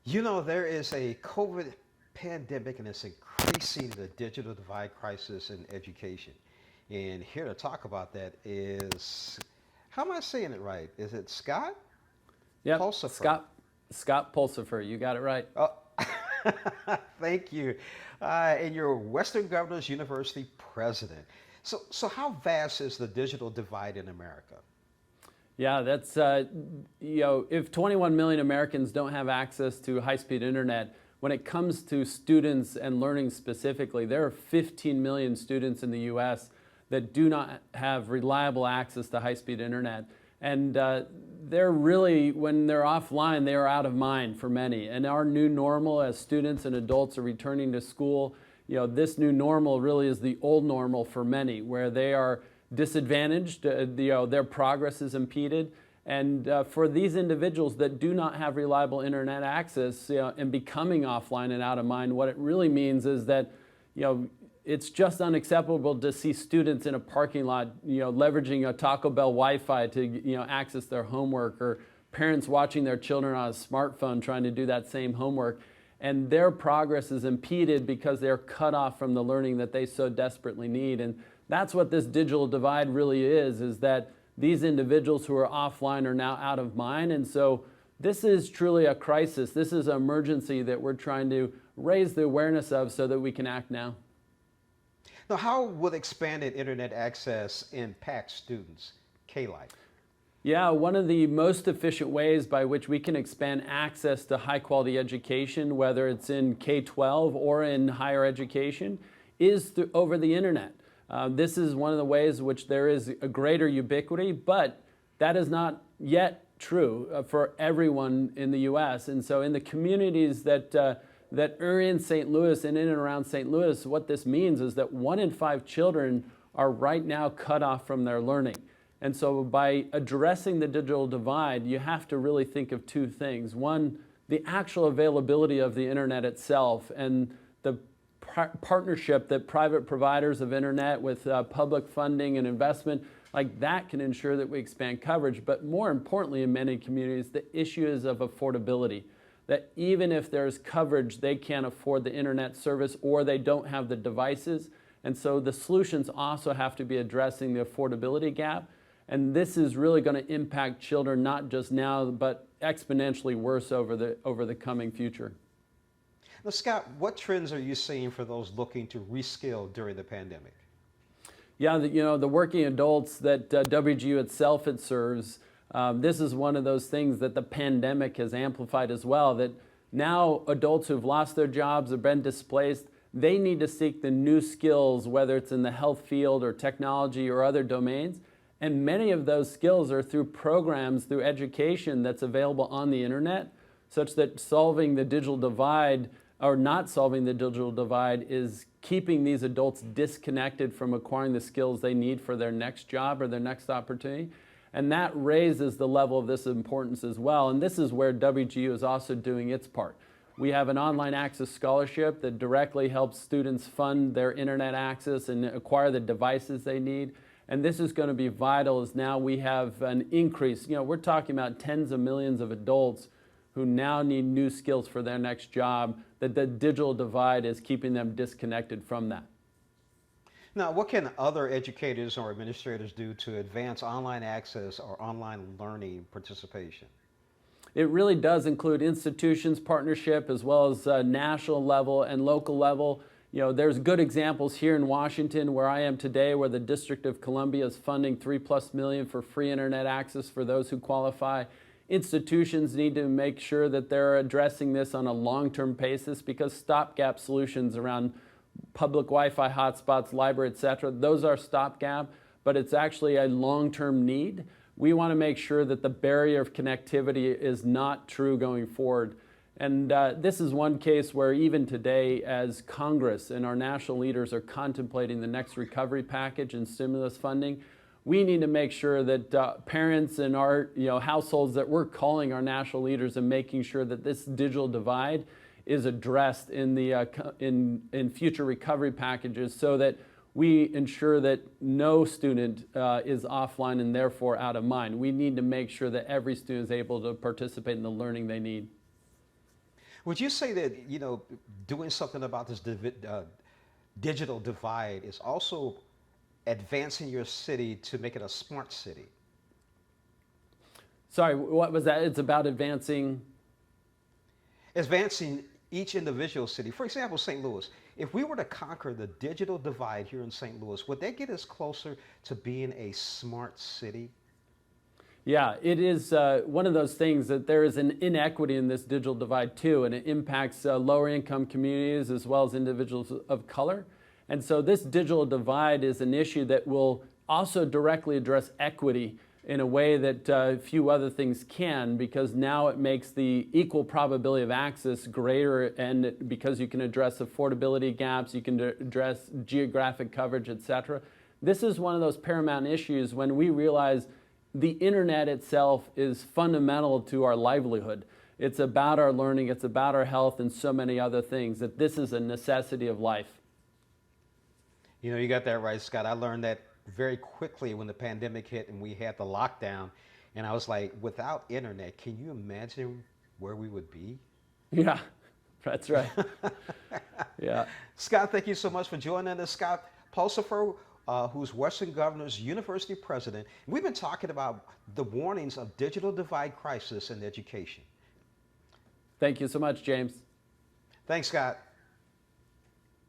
You know, there is a COVID pandemic and it's increasing the digital divide crisis in education. And here to talk about that is, how am I saying it right? Is it Scott Yep, Pulsipher? Scott Pulsipher, you got it right. Oh, thank you. And you're Western Governors University president. So how vast is the digital divide in America? Yeah, that's if 21 million Americans don't have access to high-speed internet, when it comes to students and learning specifically, there are 15 million students in the U.S. that do not have reliable access to high-speed internet, and they're really, when they're offline, they are out of mind for many. And our new normal, as students and adults are returning to school, this new normal really is the old normal for many, where they are disadvantaged, their progress is impeded. And for these individuals that do not have reliable internet access, and becoming offline and out of mind, what it really means is that, it's just unacceptable to see students in a parking lot, leveraging a Taco Bell Wi-Fi to, access their homework, or parents watching their children on a smartphone trying to do that same homework. And their progress is impeded because they're cut off from the learning that they so desperately need. And that's what this digital divide really is that these individuals who are offline are now out of mind. And so this is truly a crisis. This is an emergency that we're trying to raise the awareness of so that we can act now. Now, how will expanded internet access impact students? K-Light. Yeah, one of the most efficient ways by which we can expand access to high quality education, whether it's in K-12 or in higher education, is over the internet. This is one of the ways in which there is a greater ubiquity, but that is not yet true for everyone in the U.S. And so in the communities that are in St. Louis and in and around St. Louis, what this means is that 1 in 5 children are right now cut off from their learning. And so by addressing the digital divide, you have to really think of two things. One, the actual availability of the internet itself and the partnership that private providers of internet with public funding and investment, like that can ensure that we expand coverage. But more importantly, in many communities, the issue is of affordability. That even if there's coverage, they can't afford the internet service or they don't have the devices. And so the solutions also have to be addressing the affordability gap. And this is really going to impact children not just now, but exponentially worse over the coming future. Now, Scott, what trends are you seeing for those looking to reskill during the pandemic? Yeah, the working adults that WGU itself it serves, this is one of those things that the pandemic has amplified as well, that now adults who've lost their jobs or been displaced, they need to seek the new skills, whether it's in the health field or technology or other domains. And many of those skills are through programs, through education that's available on the internet, such that solving the digital divide or not solving the digital divide is keeping these adults disconnected from acquiring the skills they need for their next job or their next opportunity. And that raises the level of this importance as well. And this is where WGU is also doing its part. We have an online access scholarship that directly helps students fund their internet access and acquire the devices they need. And this is going to be vital as now we have an increase. We're talking about tens of millions of adults who now need new skills for their next job, that the digital divide is keeping them disconnected from that. Now, what can other educators or administrators do to advance online access or online learning participation? It really does include institutions, partnership, as well as national level and local level. There's good examples here in Washington where I am today, where the District of Columbia is funding $3+ million for free internet access for those who qualify. Institutions need to make sure that they're addressing this on a long-term basis, because stopgap solutions around public Wi-Fi hotspots, library, etc., those are stopgap, but it's actually a long-term need. We want to make sure that the barrier of connectivity is not true going forward. And this is one case where even today, as Congress and our national leaders are contemplating the next recovery package and stimulus funding, we need to make sure that parents in our households, that we're calling our national leaders and making sure that this digital divide is addressed in the in future recovery packages, so that we ensure that no student is offline and therefore out of mind. We need to make sure that every student is able to participate in the learning they need. Would you say that, doing something about this digital divide is also advancing your city to make it a smart city? Sorry, what was that? It's about Advancing each individual city. For example, St. Louis. If we were to conquer the digital divide here in St. Louis, would that get us closer to being a smart city? Yeah, it is one of those things that there is an inequity in this digital divide too, and it impacts lower income communities as well as individuals of color. And so this digital divide is an issue that will also directly address equity in a way that few other things can, because now it makes the equal probability of access greater, and because you can address affordability gaps, you can address geographic coverage, etc. This is one of those paramount issues when we realize the internet itself is fundamental to our livelihood. It's about our learning, it's about our health, and so many other things, that this is a necessity of life. You got that right, Scott. I learned that very quickly when the pandemic hit and we had the lockdown. And I was like, without internet, can you imagine where we would be? Yeah, that's right. Yeah. Scott, thank you so much for joining us. Scott Pulsipher, who's Western Governors University president. We've been talking about the warnings of digital divide crisis in education. Thank you so much, James. Thanks, Scott.